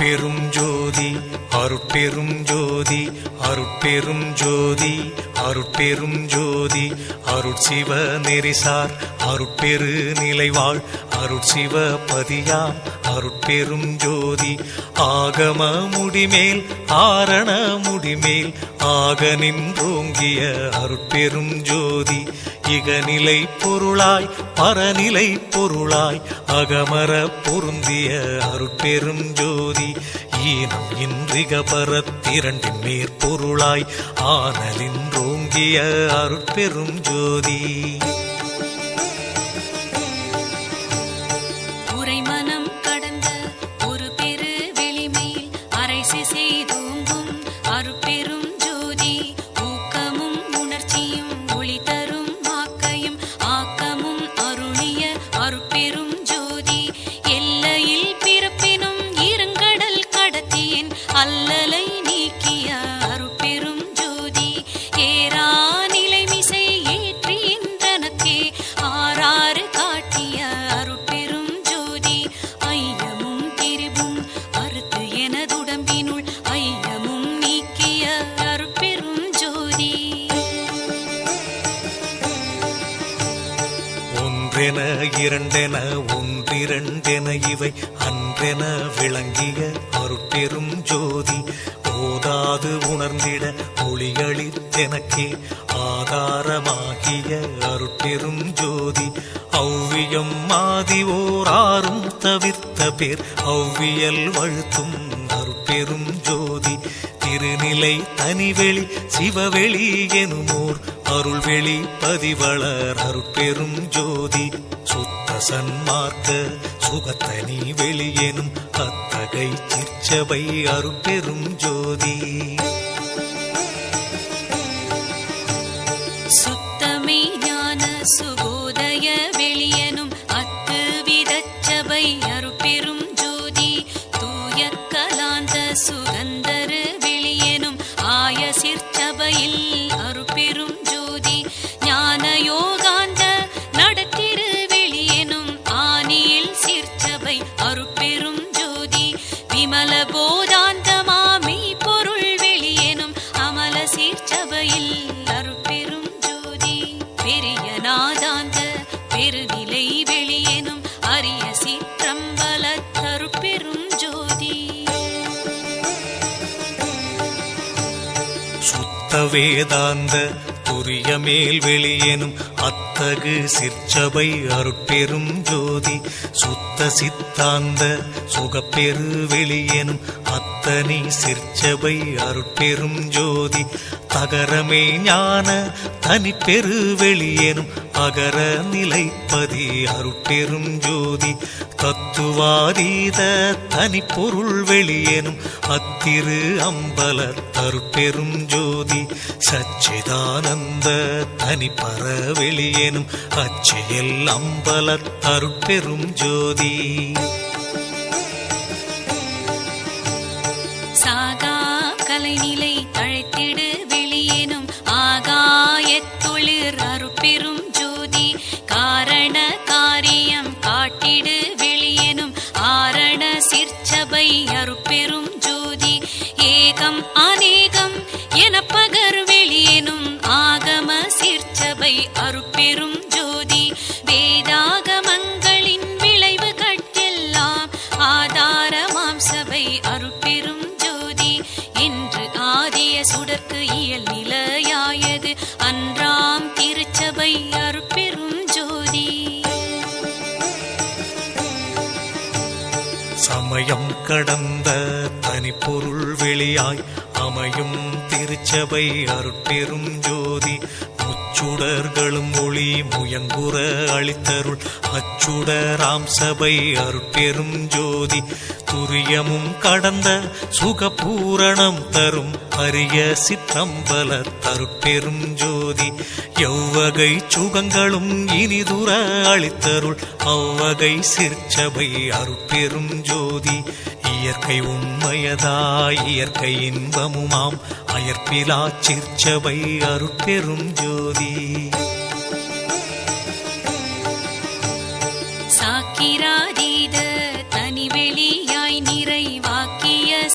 அருட்பெரும் ஜோதி அருட்பெரும் ஜோதி அருட்பெரும் ஜோதி அருட்பெரும் ஜோதி அருட்சிவ நெறிசார் அருட்பெரு நிலைவாழ் அருட்சிவ பதியாம் அருட்பெரும் ஜோதி ஆகம முடிமேல் ஆரண முடிமேல் ஆக நின்றோங்கிய அருட்பெரும் ஜோதி இகநிலை பொருளாய் பரநிலை பொருளாய் அகமர பொருந்திய அருட்பெரும் ஜோதி ஈனம் இன்றிக பரத்திரண்டின் மேற்பொருளாய் ஆனலின்றோங்கிய அருட்பெரும் ஜோதி உரைமனம் கடந்த ஒரு பெரு வெளிமேல் அரைசி செய்தோங்கும் அருட்பெரும் ஜோதி ஊக்கமும் உணர்ச்சியும் ஒளி தரும் ஆக்கையும் ஆக்கமும் அருளிய அருட்பெரும் ஜோதி எல்லையில் பிறப்பினும் இருங்கடல் கடத்தியின் அல்லலை நீக்கிய அருட்பெரும் ஜோதி ஏரா நிலைமிசை ஏற்றின்றனக்கே ஆறாறு காட்டிய அருட்பெரும் ஜோதி ஐயமும் திரிவும் அறுத்து எனதுடம்பினுள் ஐயமும் நீக்கிய அருட்பெரும் ஜோதி ஒன்றென இரண்டென ஒன்றிரண்டென இவை அன்றென விளங்கிய அருட்பெரும் ஜோதி ஓதாது உணர்ந்திட ஒளியளித்தெனக்கே ஆதாரமாகிய அருட்பெரும் ஜோதி ஔவியம் மாதி ஓராறும் தவிர்த்த பேர் ஔவியல் வழுத்தும் அருட்பெரும் ஜோதி திருநிலை தனிவெளி சிவவெளி எனுமோர் அருள்வெளி பதிவளர் அருட்பெரும் ஜோதி சுத்த சன்மார்க்க சுகத்தனி வெளியெனும் அத்தகை சிற்சபை அருட்பெரும் ஜோதி சுத்தமே ஞான சுகோதய வெளியனும் அத்து விதச்சபை அருட்பெரும் ஜோதி தூய கலாந்த சுகந்தரு வெளியனும் ஆய சிற்சபையில் அருட்பெரும் ஜோதி ஞான யோகாந்த நடத்திரு வெளியனும் ஆனியில் சிற்சபை அருட்பெரும் ஜோதி விமல போதாந்தமாமை பொருள் வெளியனும் அமல சிற்சபையில் அருட்பெரும் ஜோதி பெரிய நாதாந்த பெருநிலை வெளியனும் அரிய சிற்றம்பல அருட்பெரும் ஜோதி சுத்த வேதாந்த துரிய மேல் வெளியெனும் அத்தகு சிற்சபை அருட்பெரும் ஜோதி சுத்த சித்தாந்த சுகப்பெரு வெளியெனும் அத்தனி சிற்சபை அருட்பெரும் ஜோதி தகரமே ஞான தனிப்பெரு வெளியெனும் அகர நிலைப்பதி அருட்பெரும் ஜோதி தத்துவாதீத தனிப்பொருள் வெளியெனும் அத்திரு அம்பல அருட்பெரும் ஜோதி சச்சிதானந்த தனிப்பர வெளியெனும் அச்சியல் அம்பல அருட்பெரும் ஜோதி சாகா கலைநிலை தழைத்திடு வெளியேனும் ஆகாயத்தொழிற் அருட்பெரும் ஜோதி காரண காரியம் காட்டிடு வெளியேனும் ஆரண சிற்சபை அருட்பெரும் ஜோதி ஏகம் அநேகம் எனப்பகர் வெளியேனும் ஆகம சிற்சபை அருட்பெரும் ஜோதி வேதாகமங்களின் விளைவு கட்டெல்லாம் ஆதாரமாம் சபை அருட்பெரும் ஜோதி என்று ஆதிய சுடர்க்கு இயல் நிலையாயது அன்றாம் திருச்சபை அருட்பெரும் ஜோதி சமயம் கடந்த தனிப்பொருள் வெளியாய் அமையும் திருச்சபை அருட்பெரும் ஜோதி முச்சுடர்களும் ஒளி முயங்குற அளித்தருள் அச்சுடராம் சபை அருட்பெரும் ஜோதி துரியமும் கடந்த சுகபூரணம் தரும் அரிய சிற்றம்பல அருட்பெரும் ஜோதி எவ்வகை சுகங்களும் இனிதுர அளித்தருள் அவ்வகை சிற்சபை அருட்பெரும் ஜோதி இயற்கை உண்மையதாய் இயற்கை இன்பமுமாம் அயற்பிலா சிற்சபை அருட்பெரும் ஜோதி சாக்க